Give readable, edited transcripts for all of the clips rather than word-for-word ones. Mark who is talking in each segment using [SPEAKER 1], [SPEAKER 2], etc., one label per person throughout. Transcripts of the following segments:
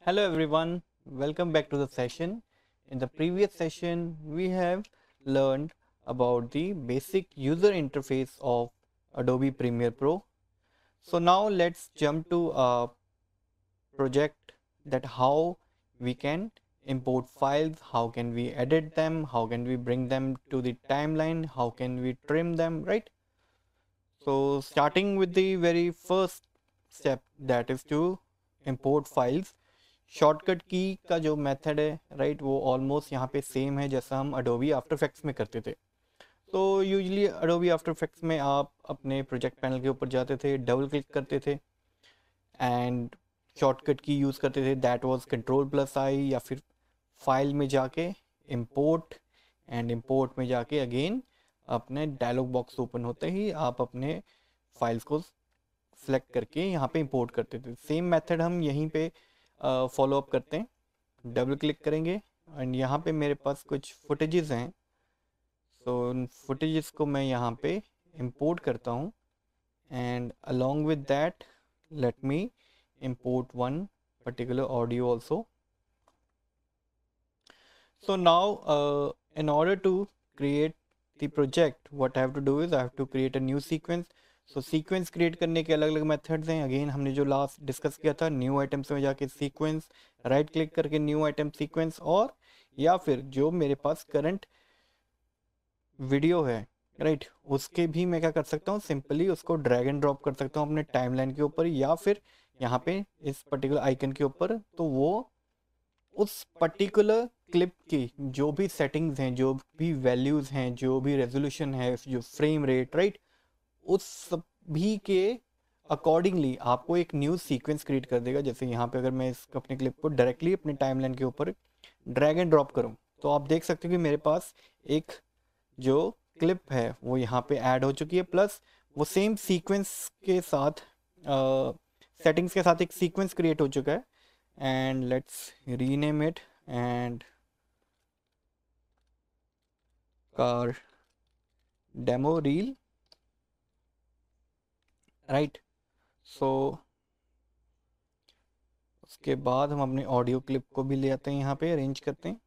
[SPEAKER 1] Hello everyone, welcome back to the session. In the previous session, we have learned about the basic user interface of Adobe Premiere Pro. So now let's jump to a project that how we can import files, how can we edit them, how can we bring them to the timeline, how can we trim them, right? So starting with the very first step, that is to import files. Shortcut की का जो method है right वो almost यहाँ पे same है जैसा हम अडोबी आफ्टर इफेक्ट्स में करते थे। तो यूजुअली अडोबी आफ्टर इफेक्ट्स में आप अपने प्रोजेक्ट पैनल के ऊपर जाते थे, डबल क्लिक करते थे एंड शॉर्टकट की यूज़ करते थे, दैट वाज कंट्रोल प्लस आई, या फिर फाइल में जाके इंपोर्ट एंड इंपोर्ट में जाके अगेन अपने डायलॉग बॉक्स ओपन होते ही आप अपने फाइल्स को सेलेक्ट करके यहाँ पे इंपोर्ट करते थे। सेम मेथड हम यहीं पे फॉलो अप करते हैं। डबल क्लिक करेंगे एंड यहाँ पे मेरे पास कुछ फुटेजेस हैं, सो उन फुटेजेस को मैं यहाँ पे इंपोर्ट करता हूँ and along with that let me import one particular audio also. So now in order to create the project, what I have to do is I have to create a new sequence. So sequence create करने के अलग अलग methods हैं। Again हमने जो last discuss किया था, new items में जाके सीक्वेंस, राइट क्लिक करके न्यू आइटम सीक्वेंस, और या फिर जो मेरे पास करंट वीडियो है राइट उसके भी मैं क्या कर सकता हूँ, सिंपली उसको ड्रैग एंड ड्रॉप कर सकता हूँ अपने टाइमलाइन के ऊपर या फिर यहाँ पे इस पर्टिकुलर आइकन के ऊपर। तो वो उस पर्टिकुलर क्लिप की जो भी सेटिंग्स हैं, जो भी वैल्यूज़ हैं, जो भी रेजोल्यूशन है, जो फ्रेम रेट राइट, उस सभी के अकॉर्डिंगली आपको एक न्यू सीक्वेंस क्रिएट कर देगा। जैसे यहाँ पे अगर मैं इस अपने क्लिप को डायरेक्टली अपने टाइमलाइन के ऊपर ड्रैग एंड ड्रॉप करूँ तो आप देख सकते हो कि मेरे पास एक जो क्लिप है वो यहाँ पे ऐड हो चुकी है, प्लस वो सेम सीक्वेंस के साथ सेटिंग्स के साथ एक सीक्वेंस क्रिएट हो चुका है। And let's rename it and car demo reel right. So उसके बाद हम अपने ऑडियो क्लिप को भी ले आते हैं, यहाँ पे अरेंज करते हैं।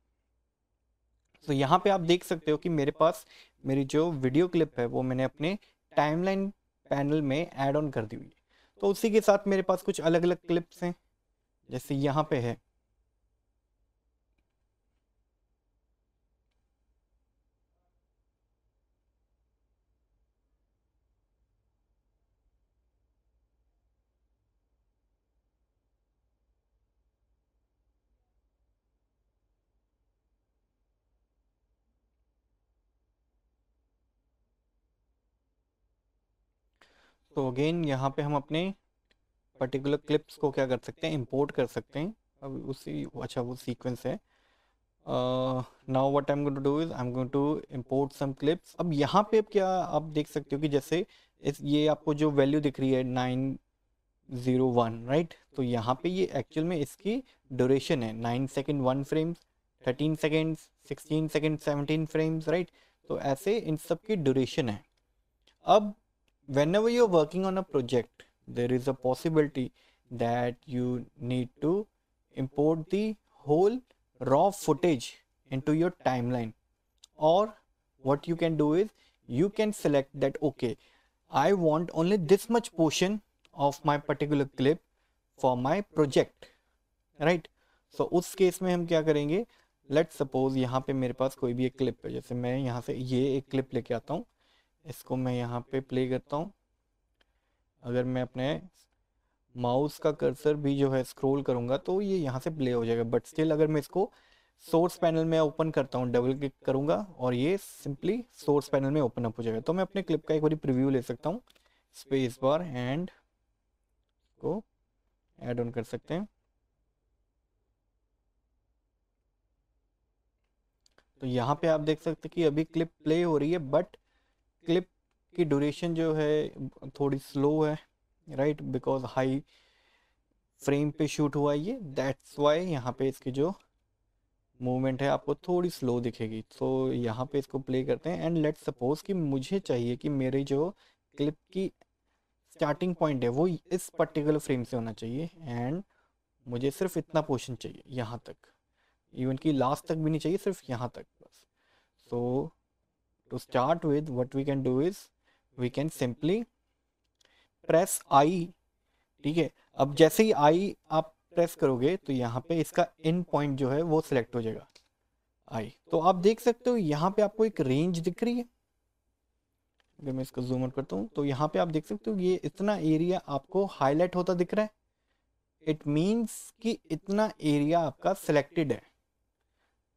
[SPEAKER 1] तो यहाँ पे आप देख सकते हो कि मेरे पास मेरी जो वीडियो क्लिप है वो मैंने अपने टाइमलाइन पैनल में ऐड ऑन कर दी हुई है। तो उसी के साथ मेरे पास कुछ अलग अलग क्लिप्स हैं, जैसे यहाँ पे है। तो अगेन यहाँ पे हम अपने पर्टिकुलर क्लिप्स को क्या कर सकते हैं, इंपोर्ट कर सकते हैं। अब उसी अच्छा वो सीक्वेंस है। Now what I am going to do is I am going to import some clips. अब यहाँ पे अब क्या आप देख सकते हो कि जैसे इस ये आपको जो वैल्यू दिख रही है 901 राइट, तो यहाँ पे ये एक्चुअल में इसकी ड्यूरेशन है 9 second 1 frames, 13 seconds, 16 second 17 frames right. तो ऐसे इन सब की ड्यूरेशन है। अब whenever you're working on a project, there is a possibility that you need to import the whole raw footage into your timeline. Or what you can do is you can select that okay, I want only this much portion of my particular clip for my project, right? So उस case में हम क्या करेंगे, let's suppose यहाँ पे मेरे पास कोई भी एक क्लिप है, जैसे मैं यहाँ से ये एक क्लिप लेके आता हूँ, इसको मैं यहाँ पे प्ले करता हूँ। अगर मैं अपने माउस का कर्सर भी जो है स्क्रॉल करूँगा तो ये यहाँ से प्ले हो जाएगा, बट स्टिल अगर मैं इसको सोर्स पैनल में ओपन करता हूँ, डबल क्लिक करूँगा और ये सिंपली सोर्स पैनल में ओपन अप हो जाएगा। तो मैं अपने क्लिप का एक बार प्रीव्यू ले सकता हूँ, स्पेस बार एंड को ऐड ऑन कर सकते हैं। तो यहाँ पे आप देख सकते हैं कि अभी क्लिप प्ले हो रही है, बट क्लिप की ड्यूरेशन जो है थोड़ी स्लो है राइट, बिकॉज हाई फ्रेम पे शूट हुआ है ये, दैट्स वाई यहाँ पे इसकी जो मूवमेंट है आपको थोड़ी स्लो दिखेगी। तो यहाँ पे इसको प्ले करते हैं एंड लेट्स सपोज कि मुझे चाहिए कि मेरी जो क्लिप की स्टार्टिंग पॉइंट है वो इस पर्टिकुलर फ्रेम से होना चाहिए। एंड मुझे सिर्फ इतना पोर्शन चाहिए, यहाँ तक, इवन कि लास्ट तक भी नहीं चाहिए, सिर्फ यहाँ तक बस। So to start with what we can do is we can simply press I, ठीक है। अब जैसे ही आई आप प्रेस करोगे तो यहाँ पे इसका इन पॉइंट जो है वो सिलेक्ट हो जाएगा, आई। तो आप देख सकते हो यहाँ पे आपको एक रेंज दिख रही है। अगर मैं इसको जूम आउट करता हूँ तो यहाँ पे आप देख सकते हो ये इतना एरिया आपको हाईलाइट होता दिख रहा है। इट मीन्स कि इतना एरिया आपका सिलेक्टेड है,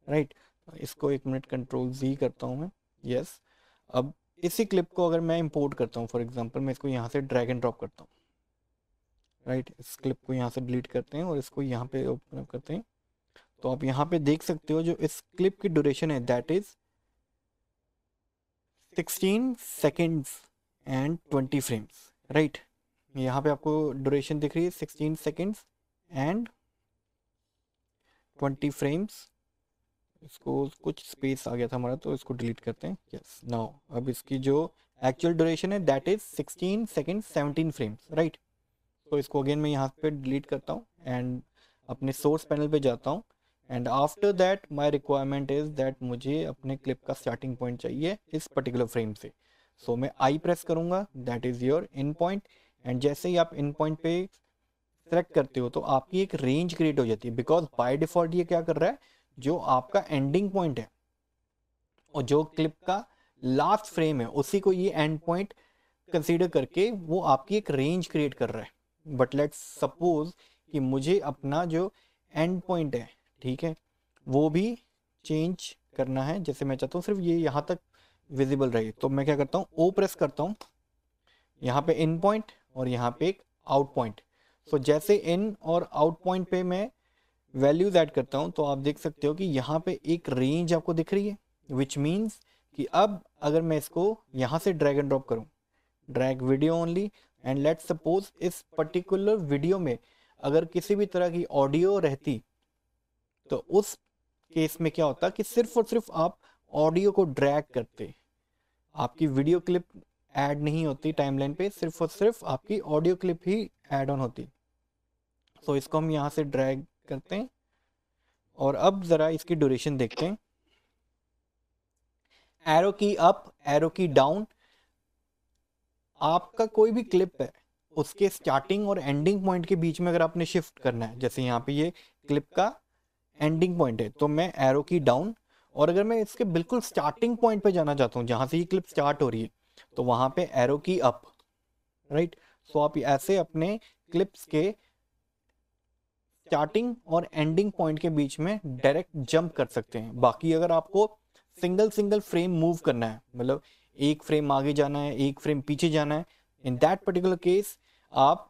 [SPEAKER 1] राइट। इसको एक मिनट कंट्रोल Z करता हूँ मैं, यस। अब इसी क्लिप को अगर मैं इंपोर्ट करता हूँ, फॉर एग्जांपल मैं इसको यहाँ से ड्रैग एंड ड्रॉप करता हूँ, राइट। इस क्लिप को यहाँ से डिलीट करते हैं और इसको यहाँ पे ओपन अप करते हैं। तो आप यहाँ पे देख सकते हो जो इस क्लिप की ड्यूरेशन है that is 16 seconds and 20 frames, right. यहाँ पे आपको ड्यूरेशन दिख रही है 16 सेकेंड्स एंड 20 फ्रेम्स। इसको कुछ स्पेस आ गया था हमारा तो इसको डिलीट करते हैं, यस। नाउ अब इसकी जो एक्चुअल ड्यूरेशन है that is 16 second 17 frames, right. तो इसको अगेन मैं यहाँ पे डिलीट करता हूँ एंड अपने सोर्स पैनल पे जाता हूँ and after that my requirement is that मुझे अपने क्लिप का स्टार्टिंग पॉइंट चाहिए इस पर्टिकुलर फ्रेम से। सो मैं आई प्रेस करूँगा, that is your in point. And जैसे ही आप इन पॉइंट पे सेलेक्ट करते हो तो आपकी एक रेंज क्रिएट हो जाती है, बिकॉज बाय डिफॉल्ट ये क्या कर रहा है, जो आपका एंडिंग पॉइंट है और जो क्लिप का लास्ट फ्रेम है उसी को ये एंड पॉइंट कंसीडर करके वो आपकी एक रेंज क्रिएट कर रहा है। बट लेट्स सपोज कि मुझे अपना जो एंड पॉइंट है, ठीक है, वो भी चेंज करना है। जैसे मैं चाहता हूँ सिर्फ ये यहाँ तक विजिबल रहे, तो मैं क्या करता हूँ, ओ प्रेस करता हूँ, यहाँ पे इन पॉइंट और यहाँ पे एक आउट पॉइंट। सो जैसे इन और आउट पॉइंट पे मैं वैल्यूज ऐड करता हूँ तो आप देख सकते हो कि यहाँ पे एक रेंज आपको दिख रही है, विच मीन्स कि अब अगर मैं इसको यहाँ से ड्रैग एंड ड्रॉप करूँ, drag video only, and let's suppose इस पर्टिकुलर वीडियो में अगर किसी भी तरह की ऑडियो रहती तो उस केस में क्या होता कि सिर्फ और सिर्फ आप ऑडियो को ड्रैग करते, आपकी वीडियो क्लिप ऐड नहीं होती टाइमलाइन पे, सिर्फ और सिर्फ आपकी audio clip he add on होती। सो इसको हम यहाँ से ड्रैग करते हैं और अब जरा इसकी ड्यूरेशन देखते हैं। एरो की अप, एरो की डाउन, आपका कोई भी क्लिप है उसके स्टार्टिंग और एंडिंग पॉइंट के बीच में अगर आपने शिफ्ट करना है, जैसे यहाँ पे ये क्लिप का एंडिंग पॉइंट है तो मैं एरो की डाउन, और अगर मैं इसके बिल्कुल स्टार्टिंग पॉइंट पे जाना चाहता हूँ जहाँ से ये क्लिप स्टार्ट हो रही है तो वहाँ पे एरो की अप, राइट। सो आप ऐसे अपने क्लिप्स के स्टार्टिंग और एंडिंग पॉइंट के बीच में डायरेक्ट जंप कर सकते हैं। बाकी अगर आपको सिंगल सिंगल फ्रेम मूव करना है, मतलब एक फ्रेम आगे जाना है एक फ्रेम पीछे जाना है, इन दैट पर्टिकुलर केस आप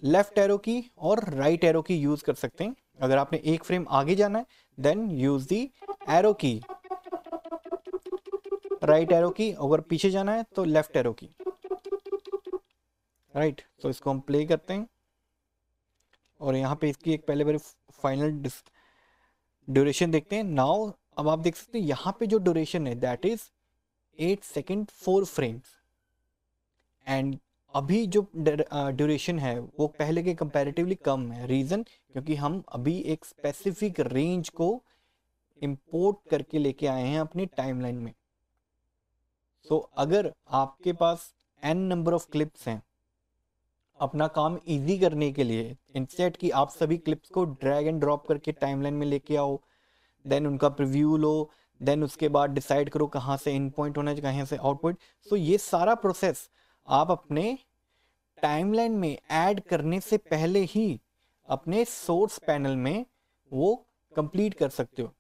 [SPEAKER 1] लेफ्ट एरो की और राइट एरो की यूज कर सकते हैं। अगर आपने एक फ्रेम आगे जाना है देन यूज दी एरो की, राइट एरो की, अगर पीछे जाना है तो लेफ्ट एरो की, राइट। तो इसको हम प्ले करते हैं और यहाँ पे इसकी एक पहले बार फाइनल ड्यूरेशन देखते हैं। नाउ अब आप देख सकते हैं यहाँ पे जो ड्यूरेशन है that is 8 second 4 frames, and अभी जो ड्यूरेशन है वो पहले के कंपैरेटिवली कम है। रीज़न क्योंकि हम अभी एक स्पेसिफिक रेंज को इंपोर्ट करके लेके आए हैं अपनी टाइमलाइन में। सो अगर आपके पास n नंबर ऑफ क्लिप्स हैं, अपना काम इजी करने के लिए इंस्टेड कि आप सभी क्लिप्स को ड्रैग एंड ड्रॉप करके टाइमलाइन में लेके आओ, देन उनका प्रीव्यू लो, देन उसके बाद डिसाइड करो कहाँ से इन पॉइंट होना चाहिए कहाँ से आउट पॉइंट। सो ये सारा प्रोसेस आप अपने टाइमलाइन में ऐड करने से पहले ही अपने सोर्स पैनल में वो कंप्लीट कर सकते हो।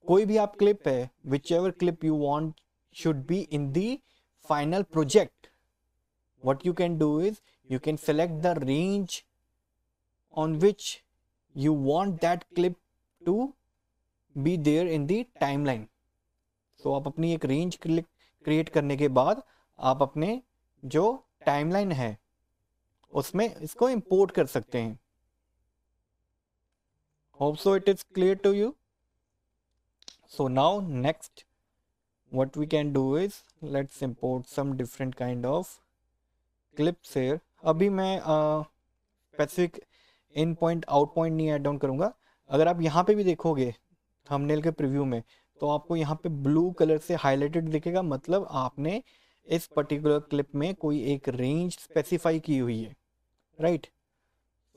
[SPEAKER 1] कोई भी आप क्लिप है, which ever clip you want should be in the final project, what you can do is you can select the range on which you want that clip to be there in the timeline. So आप अपनी एक range create करने के बाद आप अपने जो timeline है उसमें इसको इंपोर्ट कर सकते हैं। Hope so it is clear to you. So now next what we can do is let's import some different kind of clips here. अभी मैं specific इन पॉइंट आउट पॉइंट नहीं ऐड डाउन करूँगा। अगर आप यहाँ पे भी देखोगे थंबनेल के प्रीव्यू में, तो आपको यहाँ पे ब्लू कलर से हाईलाइटेड दिखेगा, मतलब आपने इस पर्टिकुलर क्लिप में कोई एक रेंज स्पेसिफाई की हुई है, राइट।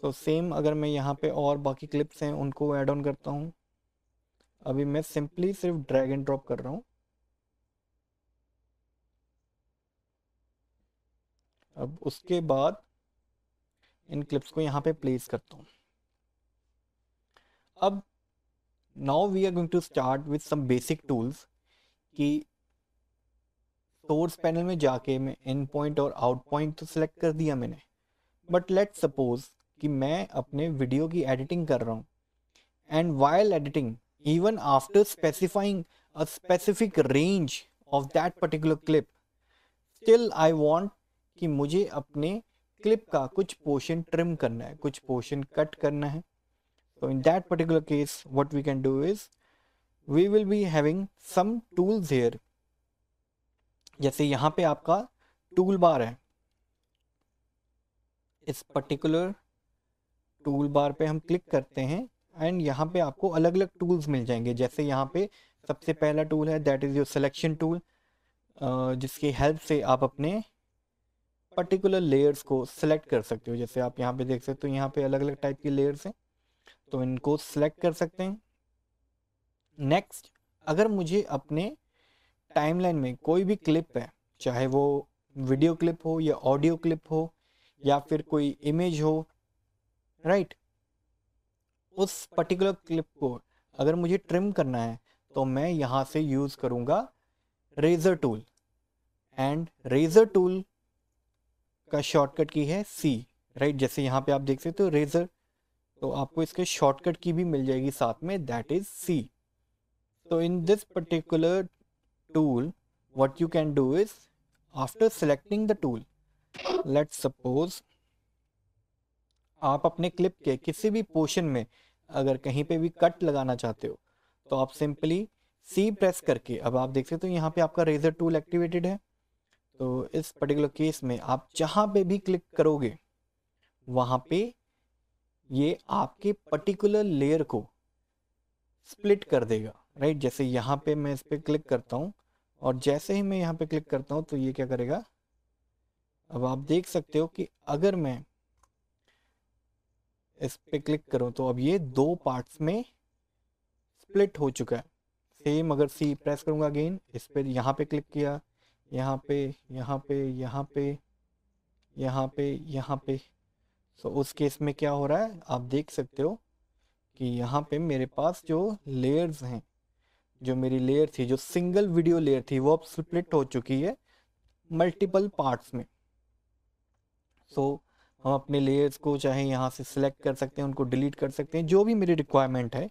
[SPEAKER 1] तो सेम अगर मैं यहाँ पे और बाकी क्लिप्स हैं उनको ऐड ऑन करता हूँ। अभी मैं सिंपली सिर्फ ड्रैग एंड ड्रॉप कर रहा हूँ। अब उसके बाद इन क्लिप्स को यहाँ पे प्लेस करता हूँ। अब now we are going to start with some basic tools कि सोर्स पैनल में जाके मैं इन पॉइंट और आउट पॉइंट तो सिलेक्ट कर दिया मैंने, बट लेट्स सपोज कि मैं अपने वीडियो की एडिटिंग कर रहा हूँ, and while editing even after specifying a specific range of that particular clip, still I want कि मुझे अपने क्लिप का कुछ पोर्शन ट्रिम करना है, कुछ पोर्शन कट करना है। So in that particular case what we can do is we will be having some tools here। जैसे यहाँ पे आपका टूल बार है, इस पर्टिकुलर टूल बार पे हम क्लिक करते हैं एंड यहाँ पे आपको अलग अलग टूल्स मिल जाएंगे। जैसे यहाँ पे सबसे पहला टूल है that is your selection tool, जिसकी हेल्प से आप अपने पर्टिकुलर लेयर्स को सिलेक्ट कर सकते हो। जैसे आप यहाँ पे देख सकते हो, यहाँ पे अलग अलग टाइप की लेयर्स हैं, तो इनको सिलेक्ट कर सकते हैं। नेक्स्ट, अगर मुझे अपने टाइमलाइन में कोई भी क्लिप है, चाहे वो वीडियो क्लिप हो या ऑडियो क्लिप हो या फिर कोई इमेज हो, राइट, उस पर्टिकुलर क्लिप को अगर मुझे ट्रिम करना है तो मैं यहाँ से यूज़ करूँगा razor tool, and razor tool का शॉर्टकट की है C, राइट। जैसे यहाँ पे आप देख सकते हो रेजर, तो आपको इसके शॉर्टकट की भी मिल जाएगी साथ में, दैट इज C। तो in this particular tool what you can do is after selecting the tool, let's suppose आप अपने क्लिप के किसी भी पोर्शन में अगर कहीं पे भी कट लगाना चाहते हो तो आप सिंपली C प्रेस करके, अब आप देख सकते हो यहाँ पे आपका रेजर टूल एक्टिवेटेड है। तो इस पर्टिकुलर केस में आप जहाँ पे भी क्लिक करोगे वहाँ पे ये आपके पर्टिकुलर लेयर को स्प्लिट कर देगा, राइट। जैसे यहाँ पे मैं इस पर क्लिक करता हूँ और जैसे ही मैं यहाँ पे क्लिक करता हूँ तो ये क्या करेगा, अब आप देख सकते हो कि अगर मैं इस पे क्लिक करूँ तो अब ये दो पार्ट्स में स्प्लिट हो चुका है। सेम अगर C प्रेस करूँगा अगेन, इस पर यहाँ पे क्लिक किया, यहाँ पे, यहाँ पे, यहाँ पे, यहाँ पे, यहाँ पे, सो उस केस में क्या हो रहा है आप देख सकते हो कि यहाँ पे मेरे पास जो लेयर्स हैं, जो मेरी लेयर थी, जो सिंगल वीडियो लेयर थी, वो अब स्प्लिट हो चुकी है मल्टीपल पार्ट्स में। सो हम अपने लेयर्स को चाहे यहाँ से सिलेक्ट कर सकते हैं, उनको डिलीट कर सकते हैं, जो भी मेरी रिक्वायरमेंट है,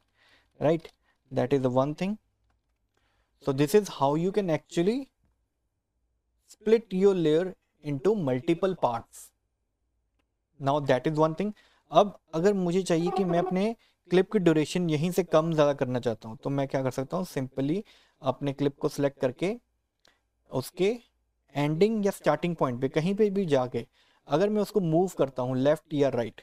[SPEAKER 1] right, that is the one thing. So this is how you can actually split your layer into multiple parts। now that is one thing। अब अगर मुझे चाहिए कि मैं अपने क्लिप की ड्यूरेशन यहीं से कम ज़्यादा करना चाहता हूँ तो मैं क्या कर सकता हूँ, सिंपली अपने क्लिप को सिलेक्ट करके उसके एंडिंग या स्टार्टिंग पॉइंट पे कहीं पे भी जाके अगर मैं उसको मूव करता हूँ लेफ्ट या राइट,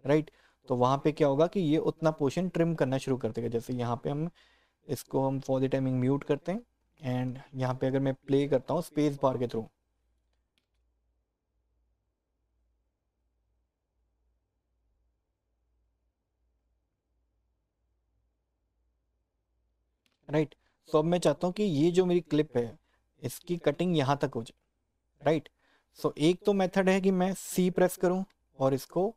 [SPEAKER 1] राइट, तो वहाँ पे क्या होगा कि ये उतना पोर्शन ट्रिम करना शुरू कर देगा। जैसे यहाँ पे हम इसको हम फॉर द टाइमिंग म्यूट करते हैं एंड यहाँ पे अगर मैं प्ले करता हूँ स्पेस बार के थ्रू, राइट, सो अब मैं चाहता हूँ कि ये जो मेरी क्लिप है इसकी कटिंग यहाँ तक हो जाए, राइट। सो एक तो मेथड है कि मैं C प्रेस करूँ और इसको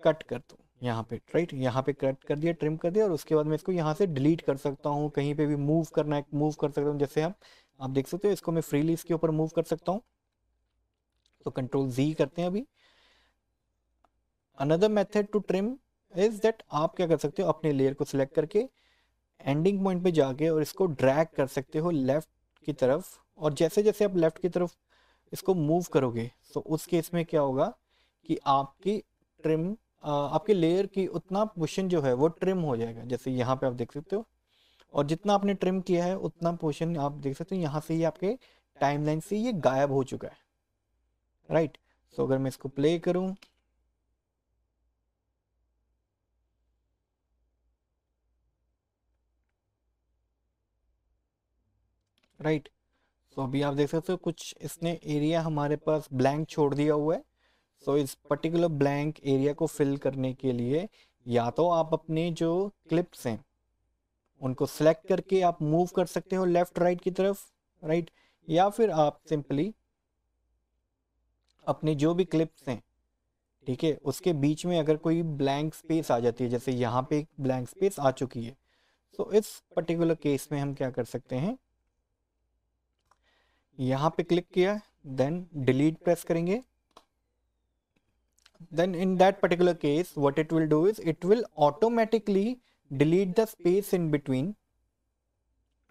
[SPEAKER 1] कट कर दूँ यहाँ पे, राइट, यहाँ पे कट कर दिया, ट्रिम कर दिया, और उसके बाद मैं इसको यहाँ से डिलीट कर सकता हूँ, कहीं पे भी मूव करना है मूव कर सकता हूँ। जैसे आप देख सकते हो इसको मैं फ्रीली इसके ऊपर मूव कर सकता हूँ, तो कंट्रोल Z करते हैं अभी। Another method to trim is that आप क्या कर सकते हो, अपने लेयर को सिलेक्ट करके एंडिंग पॉइंट पे जाके और इसको ड्रैग कर सकते हो लेफ्ट की तरफ, और जैसे जैसे आप लेफ्ट की तरफ इसको मूव करोगे तो उस केस में क्या होगा कि आपकी ट्रिम आपके लेयर की उतना पोर्शन जो है वो ट्रिम हो जाएगा। जैसे यहाँ पे आप देख सकते हो, और जितना आपने ट्रिम किया है उतना पोर्शन आप देख सकते हो यहाँ से ये आपके टाइमलाइन से ये गायब हो चुका है, राइट। सो अगर मैं इसको प्ले करूँ राइट। सो अभी आप देख सकते हो कुछ इसने एरिया हमारे पास ब्लैंक छोड़ दिया हुआ है। सो इस पर्टिकुलर ब्लैंक एरिया को फिल करने के लिए या तो आप अपने जो क्लिप्स हैं उनको सेलेक्ट करके आप मूव कर सकते हो लेफ्ट राइट की तरफ, राइट, या फिर आप सिंपली अपने जो भी क्लिप्स हैं, ठीक है, उसके बीच में अगर कोई ब्लैंक स्पेस आ जाती है, जैसे यहाँ पे एक ब्लैंक स्पेस आ चुकी है, तो इस पर्टिकुलर केस में हम क्या कर सकते हैं, यहाँ पे क्लिक किया, देन डिलीट प्रेस करेंगे। Then in that particular case what it will do is it will automatically delete the space in between,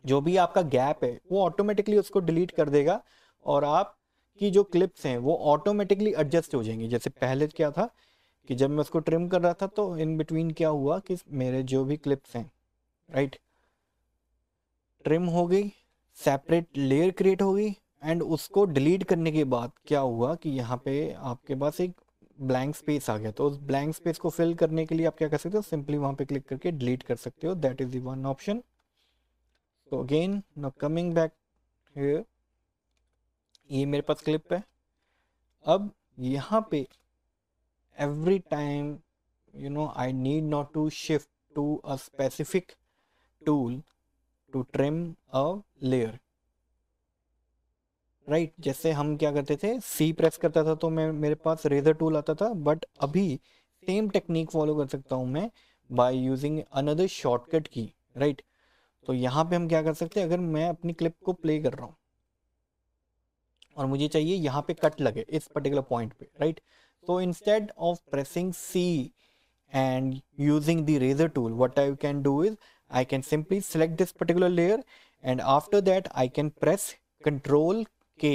[SPEAKER 1] जो भी आपका गैप है वो ऑटोमेटिकली उसको डिलीट कर देगा और आपकी जो क्लिप्स हैं वो ऑटोमेटिकली एडजस्ट हो जाएंगी। जैसे पहले क्या था कि जब मैं उसको ट्रिम कर रहा था तो इन बिटवीन क्या हुआ कि मेरे जो भी क्लिप्स हैं, राइट, ट्रिम हो गई, सेपरेट लेयर क्रिएट हो गई, एंड उसको डिलीट करने के बाद क्या हुआ कि यहाँ पे आपके पास एक ब्लैंक स्पेस आ गया। तो उस ब्लैंक स्पेस को फिल करने के लिए आप क्या कर सकते हो, सिंपली वहाँ पे क्लिक करके डिलीट कर सकते हो। That is the one option. तो again now coming back here, ये मेरे पास क्लिप है। अब यहाँ पे every time I need not to shift to a specific tool to trim a layer, right. जैसे हम क्या करते थे, सी प्रेस करता था तो मैं मेरे पास रेजर टूल आता था, बट अभी सेम टेक्निक फॉलो कर सकता हूँ मैं बाय यूजिंग अनदर शॉर्टकट की, राइट। तो यहाँ पे हम क्या कर सकते हैं, अगर मैं अपनी क्लिप को प्ले कर रहा हूँ और मुझे चाहिए यहाँ पे कट लगे इस पर्टिकुलर पॉइंट पे, right, so instead of pressing C and using the razor tool, what I can do is I can simply select this particular layer, and after that I can press Control K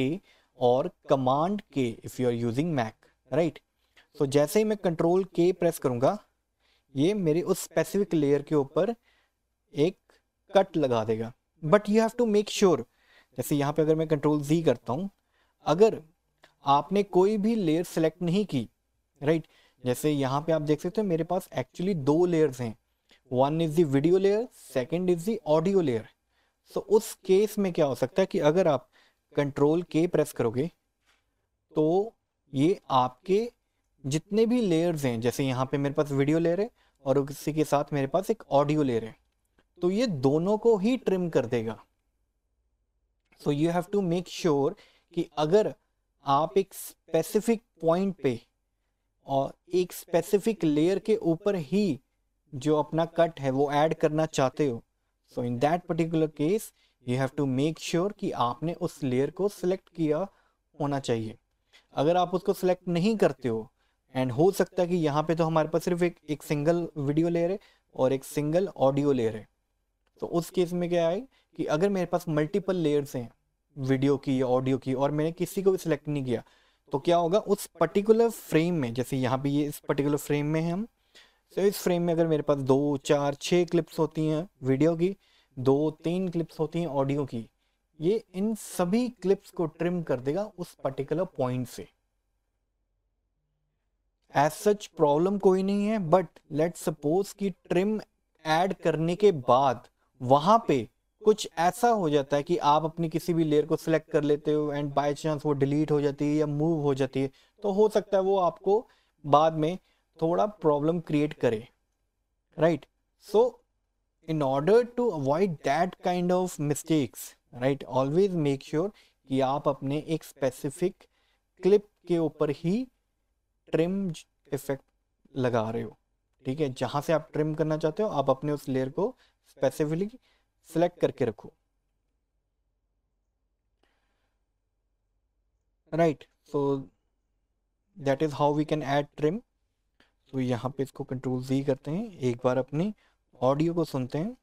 [SPEAKER 1] or Command K if you are using Mac, right। so जैसे ही मैं Control K press करूँगा ये मेरे उस specific layer के ऊपर एक cut लगा देगा। But you have to make sure, जैसे यहाँ पे अगर मैं Control Z करता हूँ, अगर आपने कोई भी लेयर सेलेक्ट नहीं की, राइट, जैसे यहाँ पे आप देख सकते हो मेरे पास एक्चुअली दो लेयर्स हैं, one is the video layer, second is the audio layer. So उस केस में क्या हो सकता है कि अगर आप कंट्रोल के प्रेस करोगे तो ये आपके जितने भी लेयर्स हैं, जैसे यहाँ पे मेरे पास वीडियो लेयर है और उसी के साथ मेरे पास एक ऑडियो लेयर है, तो ये दोनों को ही ट्रिम कर देगा। So you have to make sure कि अगर आप एक स्पेसिफिक पॉइंट पे और एक स्पेसिफिक लेयर के ऊपर ही जो अपना कट है वो ऐड करना चाहते हो, so in that particular case you have to make sure कि आपने उस लेयर को सिलेक्ट किया होना चाहिए। अगर आप उसको सिलेक्ट नहीं करते हो, एंड हो सकता है कि यहाँ पे तो हमारे पास सिर्फ एक सिंगल वीडियो लेयर है और एक सिंगल ऑडियो लेयर है, तो उस केस में क्या है कि अगर मेरे पास मल्टीपल लेयर्स हैं वीडियो की या ऑडियो की और मैंने किसी को भी सिलेक्ट नहीं किया, तो क्या होगा उस पर्टिकुलर फ्रेम में, जैसे यहाँ पे ये इस पर्टिकुलर फ्रेम में है हम, तो इस फ्रेम में अगर मेरे पास 2 4 6 क्लिप्स होती हैं वीडियो की, 2 3 क्लिप्स होती हैं ऑडियो की, ये इन सभी क्लिप्स को ट्रिम कर देगा उस पर्टिकुलर पॉइंट से। एज सच प्रॉब्लम कोई नहीं है, बट लेट्स सपोज कि ट्रिम ऐड करने के बाद वहां पे कुछ ऐसा हो जाता है कि आप अपनी किसी भी लेयर को सिलेक्ट कर लेते हो एंड बाय चांस वो डिलीट हो जाती है या मूव हो जाती है, तो हो सकता है वो आपको बाद में थोड़ा प्रॉब्लम क्रिएट करे, right. So in order to avoid that kind of mistakes, right, always make sure कि आप अपने एक स्पेसिफिक क्लिप के ऊपर ही ट्रिम इफेक्ट लगा रहे हो, ठीक है। जहां से आप ट्रिम करना चाहते हो आप अपने उस लेयर को स्पेसिफिकली सिलेक्ट करके रखो, right. So that is how we can add trim. तो यहाँ पे इसको कंट्रोल Z करते हैं, एक बार अपनी ऑडियो को सुनते हैं।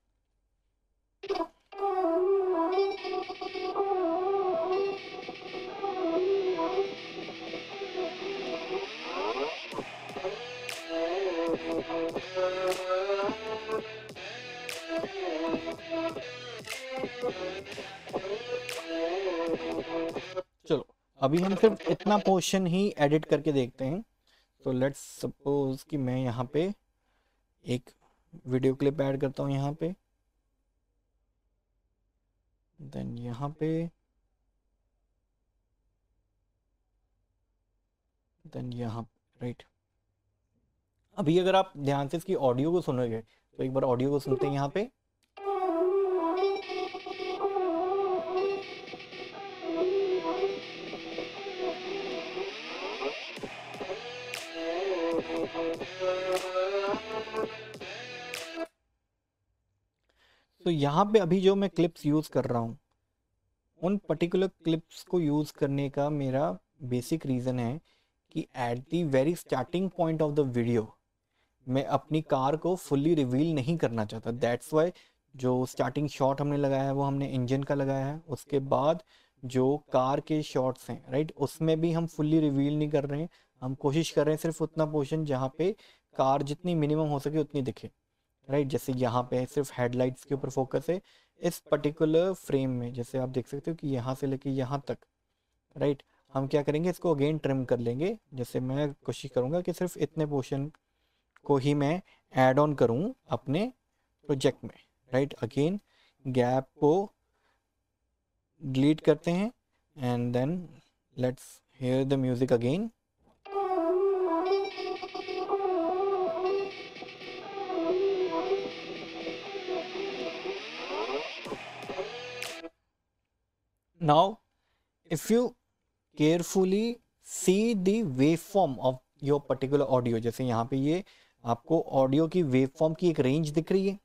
[SPEAKER 1] चलो अभी हम सिर्फ इतना पोर्शन ही एडिट करके देखते हैं। तो लेट्स सपोज कि मैं यहाँ पे एक वीडियो क्लिप ऐड करता हूँ यहाँ पे, देन यहाँ पे, देन यहाँ, राइट। अभी अगर आप ध्यान से इसकी ऑडियो को सुनोगे तो एक बार ऑडियो को सुनते हैं यहाँ पे। तो यहाँ पे अभी जो मैं क्लिप्स यूज़ कर रहा हूँ, उन पर्टिकुलर क्लिप्स को यूज़ करने का मेरा बेसिक रीज़न है कि at the very starting point of the video मैं अपनी कार को फुल्ली रिवील नहीं करना चाहता। दैट्स वाई जो स्टार्टिंग शॉट हमने लगाया है वो हमने इंजन का लगाया है। उसके बाद जो कार के शॉट्स हैं, राइट, उसमें भी हम फुल्ली रिवील नहीं कर रहे हैं। हम कोशिश कर रहे हैं सिर्फ उतना पोर्शन जहाँ पे कार जितनी मिनिमम हो सके उतनी दिखे, राइट। जैसे यहाँ पे सिर्फ हेडलाइट्स के ऊपर फोकस है इस पर्टिकुलर फ्रेम में, जैसे आप देख सकते हो कि यहाँ से लेके यहाँ तक, राइट। हम क्या करेंगे, इसको अगेन ट्रिम कर लेंगे। जैसे मैं कोशिश करूँगा कि सिर्फ इतने पोर्शन को ही मैं ऐड ऑन करूँ अपने प्रोजेक्ट में, राइट। अगेन गैप को डिलीट करते हैं and then let's hear the music again. Now, if you carefully see the waveform of your particular audio, जैसे यहाँ पे ये आपको ऑडियो की वेवफॉर्म की एक रेंज दिख रही है।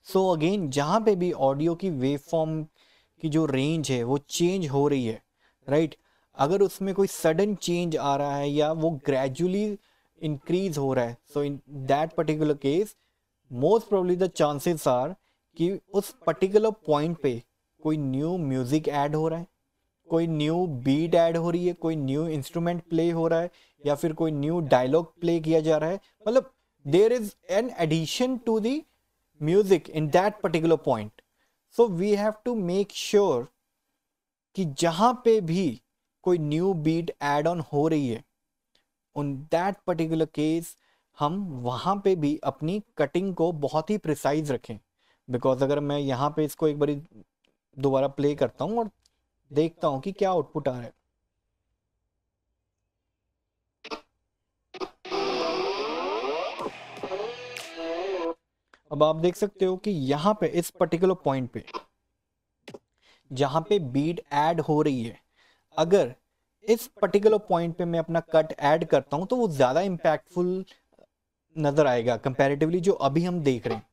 [SPEAKER 1] सो अगेन जहाँ पे भी ऑडियो की वेवफॉर्म की जो रेंज है वो चेंज हो रही है, राइट। अगर उसमें कोई सडन चेंज आ रहा है या वो ग्रेजुअली इंक्रीज हो रहा है, so in that particular case most probably the chances are कि उस पर्टिकुलर पॉइंट पे कोई न्यू म्यूजिक ऐड हो रहा है, कोई न्यू बीट ऐड हो रही है, कोई न्यू इंस्ट्रूमेंट प्ले हो रहा है, या फिर कोई न्यू डायलॉग प्ले किया जा रहा है। मतलब there is an addition to the music in that particular point. So we have to make sure कि जहां पे भी कोई न्यू बीट ऐड ऑन हो रही है, उन दैट पर्टिकुलर केस हम वहां पे भी अपनी कटिंग को बहुत ही प्रिसाइज रखें। बिकॉज अगर मैं यहाँ पे इसको एक बार दोबारा प्ले करता हूँ और देखता हूँ कि क्या आउटपुट आ रहा है, अब आप देख सकते हो कि यहाँ पे इस पर्टिकुलर पॉइंट पे जहाँ पे बीट ऐड हो रही है, अगर इस पर्टिकुलर पॉइंट पे मैं अपना कट ऐड करता हूँ तो वो ज़्यादा इम्पैक्टफुल नज़र आएगा कंपैरेटिवली जो अभी हम देख रहे हैं,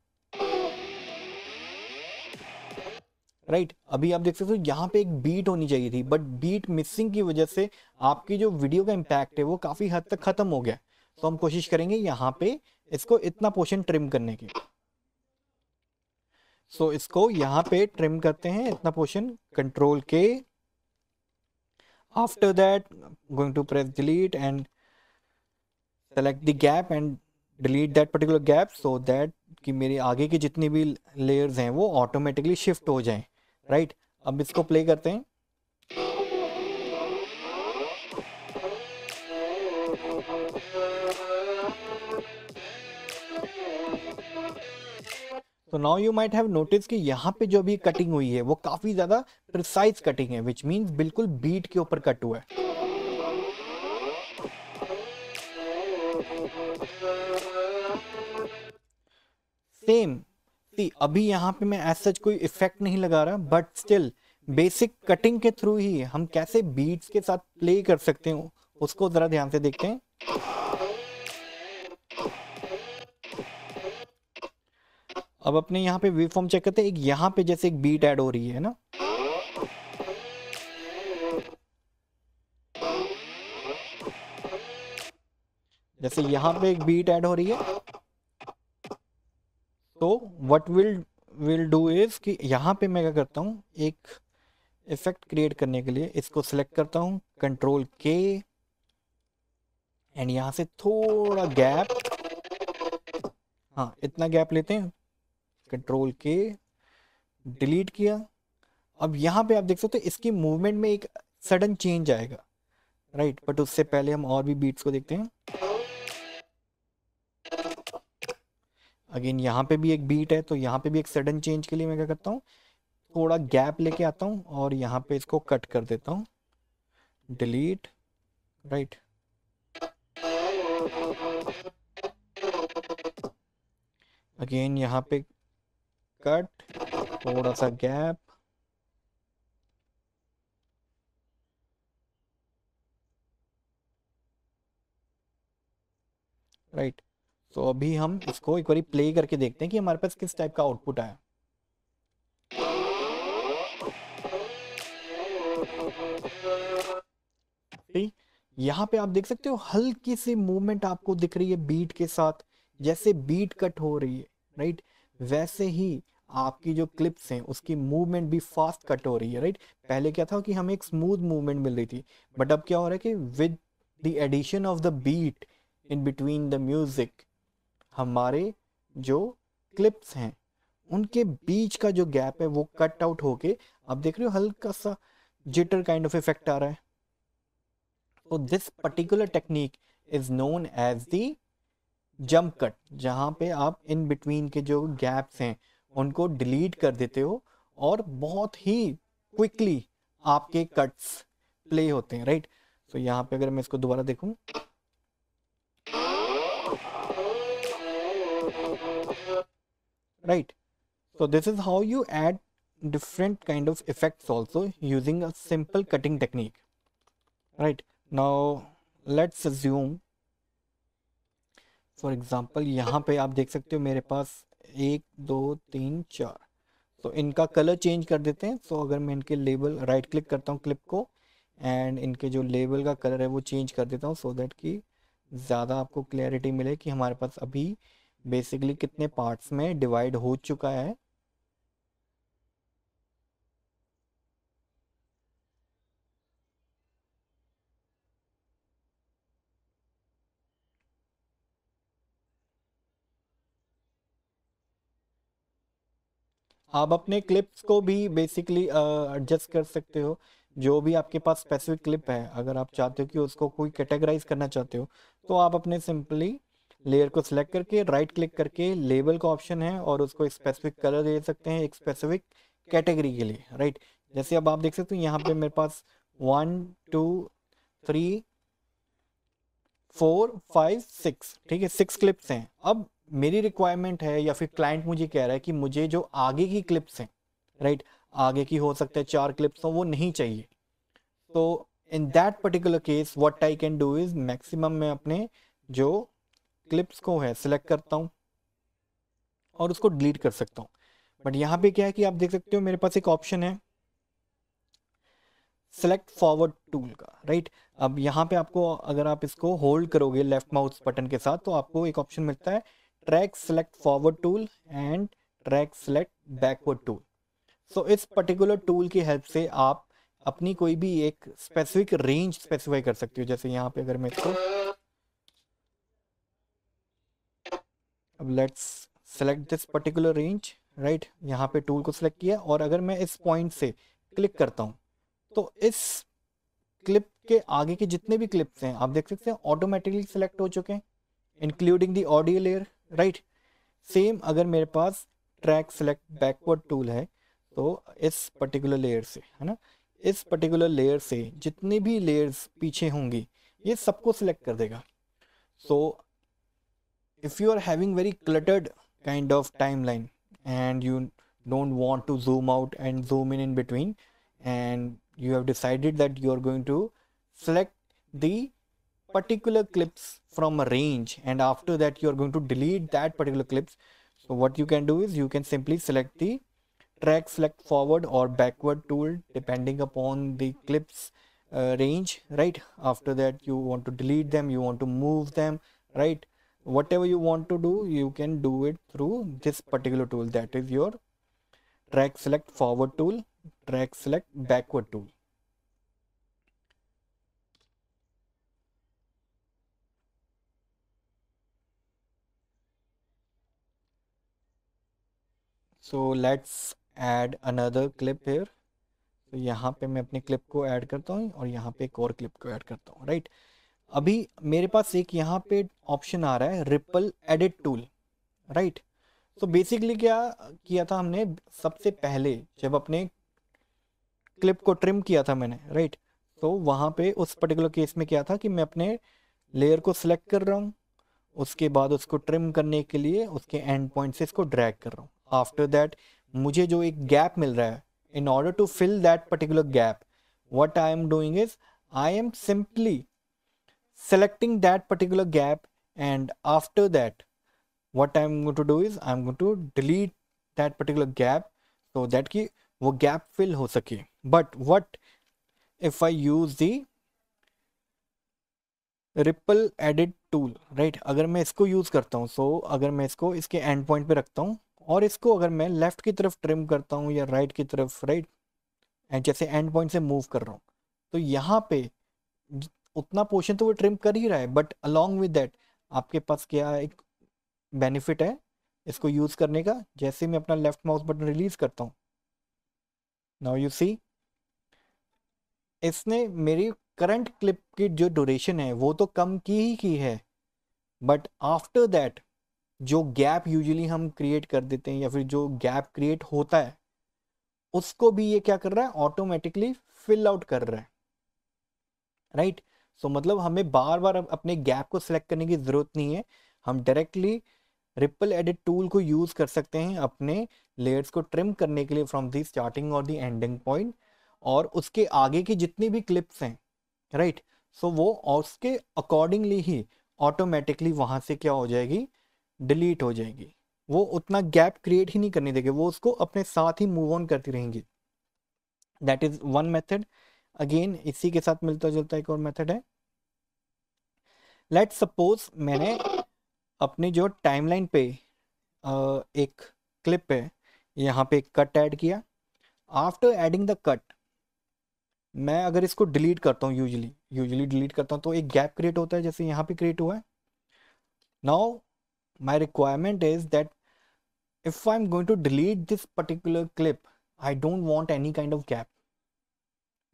[SPEAKER 1] राइट। अभी आप देख सकते हो यहाँ पे एक बीट होनी चाहिए थी, बट बीट मिसिंग की वजह से आपकी जो वीडियो का इम्पैक्ट है वो काफ़ी हद तक ख़त्म हो गया। तो हम कोशिश करेंगे यहाँ पे इसको इतना पोर्शन ट्रिम करने की। सो इसको यहाँ पे ट्रिम करते हैं इतना पोर्शन, कंट्रोल के। After that going to press delete and select the gap and delete that particular gap, so that कि मेरी आगे की जितनी भी लेयर्स हैं वो ऑटोमेटिकली शिफ्ट हो जाएं, राइट। अब इसको प्ले करते हैं। तो now you might have notice कि यहाँ पे जो भी कटिंग हुई है वो काफी ज्यादा प्रिसाइज कटिंग है, विच मीन्स बिल्कुल बीट के ऊपर कट हुआ है। सेम सी अभी यहाँ पे मैं एज सच कोई इफेक्ट नहीं लगा रहा, बट स्टिल बेसिक कटिंग के थ्रू ही हम कैसे बीट्स के साथ प्ले कर सकते हैं उसको जरा ध्यान से देखते हैं। अब अपने यहाँ पे वेवफॉर्म चेक करते हैं। एक यहाँ पे जैसे एक बीट ऐड हो रही है ना, जैसे यहाँ पे एक बीट ऐड हो रही है। तो व्हाट विल डू इज कि यहाँ पे मैं क्या करता हूँ, एक इफेक्ट क्रिएट करने के लिए इसको सिलेक्ट करता हूँ, कंट्रोल के, एंड यहाँ से थोड़ा गैप, हाँ इतना गैप लेते हैं, कंट्रोल के, डिलीट किया। अब यहाँ पे आप देख सकते हो इसकी मूवमेंट में एक सडन चेंज आएगा, राइट। बट उससे पहले हम और भी बीट्स को देखते हैं। अगेन यहाँ पे भी एक बीट है, तो यहाँ पे भी एक सडन चेंज के लिए मैं क्या करता हूँ, थोड़ा गैप लेके आता हूँ और यहाँ पे इसको कट कर देता हूँ, डिलीट, राइट। अगेन यहाँ पे कट, थोड़ा सा गैप, राइट। तो अभी हम इसको एक बार प्ले करके देखते हैं कि हमारे पास किस टाइप का आउटपुट आया। ठीक, यहाँ पे आप देख सकते हो हल्की सी मूवमेंट आपको दिख रही है बीट के साथ, जैसे बीट कट हो रही है, राइट, वैसे ही आपकी जो क्लिप्स हैं उसकी मूवमेंट भी फास्ट कट हो रही है, राइट। पहले क्या था कि हमें एक स्मूथ मूवमेंट मिल रही थी, बट अब क्या हो रहा है कि with the addition of the beat in between the music, हमारे जो क्लिप्स हैं उनके बीच का जो गैप है वो कट आउट होके आप देख रहे हो हल्का सा जिटर काइंड ऑफ इफेक्ट आ रहा है। तो this particular technique is known as the jump cut, जहां पे आप इन बिटवीन के जो गैप्स हैं उनको डिलीट कर देते हो और बहुत ही क्विकली आपके कट्स प्ले होते हैं, राइट। तो यहाँ पे अगर मैं इसको दोबारा देखूं, right, so this is how you add different kind of effects also using a simple cutting technique, right। Now let's assume for example यहाँ पे आप देख सकते हो मेरे पास 1 2 3 4, तो इनका कलर चेंज कर देते हैं। तो अगर मैं इनके लेबल राइट क्लिक करता हूँ क्लिप को एंड इनके जो लेबल का कलर है वो चेंज कर देता हूँ, सो दैट कि ज़्यादा आपको क्लैरिटी मिले कि हमारे पास अभी बेसिकली कितने पार्ट्स में डिवाइड हो चुका है। आप अपने क्लिप्स को भी बेसिकली एडजस्ट कर सकते हो, जो भी आपके पास स्पेसिफिक क्लिप है अगर आप चाहते हो कि उसको कोई कैटेगराइज करना चाहते हो तो आप अपने सिंपली लेयर को सिलेक्ट करके राइट क्लिक करके लेबल का ऑप्शन है और उसको एक स्पेसिफिक कलर दे सकते हैं एक स्पेसिफिक कैटेगरी के लिए, राइट। जैसे अब आप देख सकते हो यहाँ पे मेरे पास 1 2 3 4 5 6, ठीक है, 6 क्लिप्स हैं। अब मेरी रिक्वायरमेंट है या फिर क्लाइंट मुझे कह रहा है कि मुझे जो आगे की क्लिप्स हैं, राइट, आगे की हो सकता है 4 क्लिप्स हो, वो नहीं चाहिए। तो इन that particular case what I can do is maximum मैं अपने जो क्लिप्स को है सिलेक्ट करता हूँ और उसको डिलीट कर सकता हूँ। बट यहाँ पे क्या है कि आप देख सकते हो मेरे पास एक ऑप्शन है सेलेक्ट फॉरवर्ड टूल का, राइट। अब यहाँ पे आपको अगर आप इसको होल्ड करोगे लेफ्ट माउस बटन के साथ तो आपको एक ऑप्शन मिलता है track select forward tool and track select backward tool. So इस पर्टिकुलर टूल की हेल्प से आप अपनी कोई भी एक स्पेसिफिक रेंज स्पेसिफाई कर सकते हो। जैसे यहाँ पे अगर मैं इसको अब let's select this particular range, right, यहाँ पे टूल को सिलेक्ट किया और अगर मैं इस पॉइंट से क्लिक करता हूँ तो इस क्लिप के आगे के जितने भी क्लिप्स हैं आप देख सकते हैं ऑटोमेटिकली सिलेक्ट हो चुके हैं including the audio layer, right. Same अगर मेरे पास ट्रैक सेलेक्ट बैकवर्ड टूल है तो इस पर्टिकुलर लेयर से, है ना, इस पर्टिकुलर लेयर से जितने भी लेयर्स पीछे होंगी ये सबको सिलेक्ट कर देगा। सो if you are having very cluttered kind of timeline and you don't want to zoom out and zoom in between, and you have decided that you are going to select the particular clips from a range and after that you are going to delete that particular clips, so what you can do is you can simply select the track select forward or backward tool depending upon the clips range, right. After that you want to delete them, you want to move them, right, whatever you want to do you can do it through this particular tool, that is your track select forward tool, track select backward tool। so let's add another clip here। तो यहाँ पे मैं अपने clip को add करता हूँ और यहाँ पे एक और क्लिप को ऐड करता हूँ, राइट। अभी मेरे पास एक यहाँ पे ऑप्शन आ रहा है ripple edit tool, right. So basically क्या किया था हमने, सबसे पहले जब अपने क्लिप को ट्रिम किया था मैंने, राइट, तो वहाँ पे उस पर्टिकुलर केस में क्या था कि मैं अपने लेयर को सिलेक्ट कर रहा हूँ, उसके बाद उसको ट्रिम करने के लिए उसके एंड पॉइंट से इसको ड्रैग कर रहा हूँ। आफ्टर दैट मुझे जो एक गैप मिल रहा है, in order to fill that particular gap, what I am doing is I am simply selecting that particular gap, and after that what I'm going to do is I'm going to delete that particular gap so that कि वो gap fill हो सके. But what if I use the ripple edit tool, right? अगर मैं इसको use करता हूँ, so अगर मैं इसको इसके एंड पॉइंट पे रखता हूँ और इसको अगर मैं लेफ्ट की तरफ ट्रिम करता हूँ या राइट की तरफ, राइट, एंड जैसे एंड पॉइंट से मूव कर रहा हूँ, तो यहाँ पे उतना पोर्शन तो वो ट्रिम कर ही रहा है, बट अलॉन्ग विद दैट आपके पास क्या एक बेनिफिट है इसको यूज़ करने का। जैसे मैं अपना लेफ्ट माउस बटन रिलीज करता हूँ, नाउ यू सी इसने मेरी करंट क्लिप की जो ड्यूरेशन है वो तो कम की है, बट आफ्टर दैट जो गैप यूजुअली हम क्रिएट कर देते हैं या फिर जो गैप क्रिएट होता है उसको भी ये क्या कर रहा है, ऑटोमेटिकली फिल आउट कर रहा है, राइट। सो मतलब हमें बार बार अपने गैप को सिलेक्ट करने की ज़रूरत नहीं है, हम डायरेक्टली रिपल एडिट टूल को यूज़ कर सकते हैं अपने लेयर्स को ट्रिम करने के लिए फ्रॉम दी स्टार्टिंग और दी एंडिंग पॉइंट, और उसके आगे की जितनी भी क्लिप्स हैं, राइट, सो वो उसके अकॉर्डिंगली ही ऑटोमेटिकली वहाँ से क्या हो जाएगी, डिलीट हो जाएगी। वो उतना गैप क्रिएट ही नहीं करने देंगे, वो उसको अपने साथ ही मूव ऑन करती रहेंगी। That is one method. Again इसी के साथ मिलता जुलता एक और मेथड है। लेट्स सपोज मैंने अपने जो टाइमलाइन पे एक क्लिप है, यहाँ पे कट ऐड किया। आफ्टर एडिंग द कट मैं अगर इसको डिलीट करता हूँ, यूजुअली डिलीट करता हूँ तो एक गैप क्रिएट होता है, जैसे यहाँ पे क्रिएट हुआ है। Now my requirement is that if I am going to delete this particular clip, I don't want any kind of gap,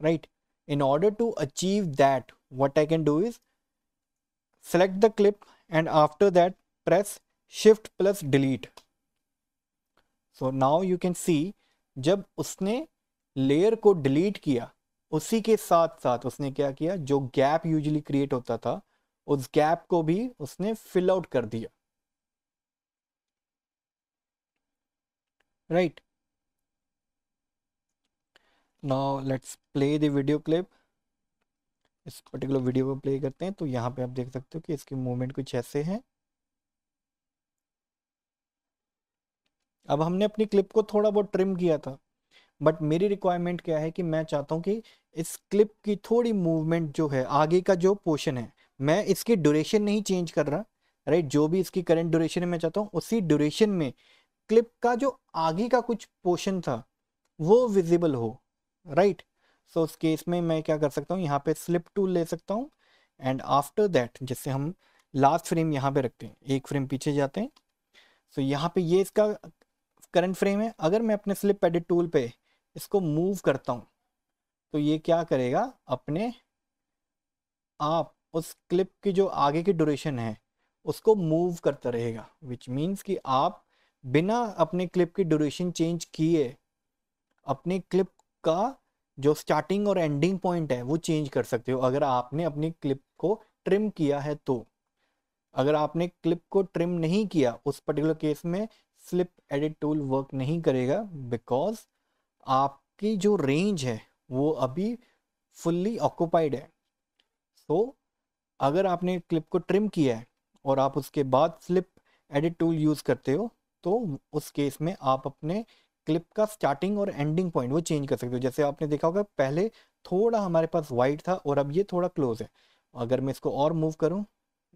[SPEAKER 1] right. In order to achieve that, what I can do is select the clip and after that press shift plus delete. So now you can see जब उसने layer को delete किया उसी के साथ साथ उसने क्या किया, जो गैप यूजुअली क्रिएट होता था उस गैप को भी उसने फिल आउट कर दिया, right. Now let's play the video clip. इस पर्टिकुलर वीडियो को प्ले करते हैं तो यहाँ पे आप देख सकते हो कि इसकी मूवमेंट कुछ ऐसे है। अब हमने अपनी क्लिप को थोड़ा बहुत ट्रिम किया था, बट मेरी रिक्वायरमेंट क्या है कि मैं चाहता हूँ कि इस क्लिप की थोड़ी मूवमेंट जो है, आगे का जो पोर्शन है, मैं इसकी ड्यूरेशन नहीं चेंज कर रहा, राइट। जो भी इसकी करंट ड्यूरेशन है मैं चाहता हूँ उसी ड्यूरेशन में क्लिप का जो आगे का कुछ पोर्शन था वो विजिबल हो, राइट। सो उस केस में मैं क्या कर सकता हूँ, यहाँ पे स्लिप टूल ले सकता हूँ एंड आफ्टर दैट जैसे हम लास्ट फ्रेम यहाँ पे रखते हैं, एक फ्रेम पीछे जाते हैं। सो यहाँ पे ये इसका करंट फ्रेम है। अगर मैं अपने स्लिप एडिट टूल पे इसको मूव करता हूँ तो ये क्या करेगा, अपने आप उस क्लिप की जो आगे की ड्यूरेशन है उसको मूव करता रहेगा, विच मीन्स कि आप बिना अपने क्लिप की ड्यूरेशन चेंज किए अपने क्लिप का जो स्टार्टिंग और एंडिंग पॉइंट है वो चेंज कर सकते हो, अगर आपने अपनी क्लिप को ट्रिम किया है तो। अगर आपने क्लिप को ट्रिम नहीं किया उस पर्टिकुलर केस में स्लिप एडिट टूल वर्क नहीं करेगा, बिकॉज आपकी जो रेंज है वो अभी फुल्ली ऑक्यूपाइड है। सो अगर आपने क्लिप को ट्रिम किया है और आप उसके बाद स्लिप एडिट टूल यूज़ करते हो तो उस केस में आप अपने क्लिप का स्टार्टिंग और एंडिंग पॉइंट वो चेंज कर सकते हो। जैसे आपने देखा होगा पहले थोड़ा हमारे पास वाइड था और अब ये थोड़ा क्लोज है। अगर मैं इसको और मूव करूं,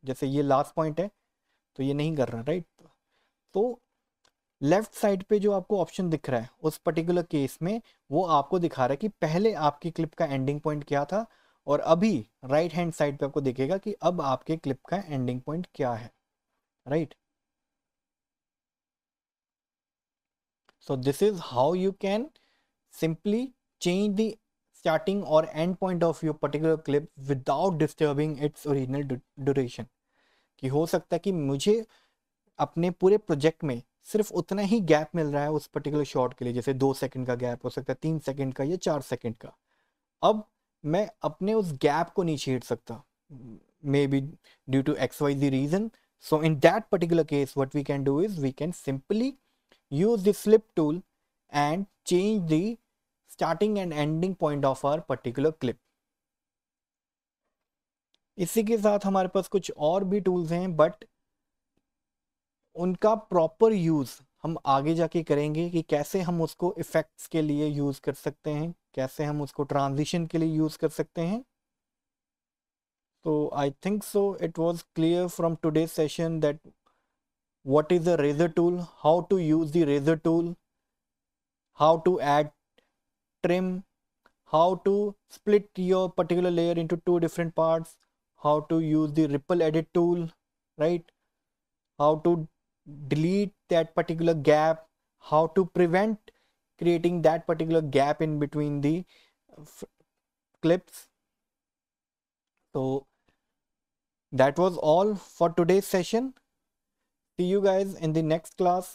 [SPEAKER 1] जैसे ये लास्ट पॉइंट है तो ये नहीं कर रहा, राइट। तो लेफ्ट साइड पे जो आपको ऑप्शन दिख रहा है उस पर्टिकुलर केस में वो आपको दिखा रहा है कि पहले आपकी क्लिप का एंडिंग पॉइंट क्या था, और अभी राइट हैंड साइड पे आपको दिखेगा कि अब आपके क्लिप का एंडिंग पॉइंट क्या है, right. So this is how you can simply change the starting or end point of your particular clip without disturbing its original duration। कि हो सकता है कि मुझे अपने पूरे प्रोजेक्ट में सिर्फ उतना ही गैप मिल रहा है उस पर्टिकुलर शॉट के लिए, जैसे 2 सेकंड का गैप हो सकता है, 3 सेकंड का या 4 सेकंड का। अब मैं अपने उस गैप को नहीं छेड़ सकता, maybe due to XYZ reason. So in that particular case, what we can do is we can simply use the flip tool and change the starting and ending point of our particular clip. इसी के साथ हमारे पास कुछ और भी tools हैं, but उनका proper use हम आगे जाके करेंगे कि कैसे हम उसको इफ़ेक्ट्स के लिए यूज़ कर सकते हैं, कैसे हम उसको ट्रांजिशन के लिए यूज़ कर सकते हैं। So I think so it was clear from today's session that what is a razor tool, how to use the razor tool, how to add trim, how to split your particular layer into two different parts, how to use the ripple edit tool, right? How to delete that particular gap, how to prevent creating that particular gap in between the clips. So that was all for today's session. See you guys in the next class.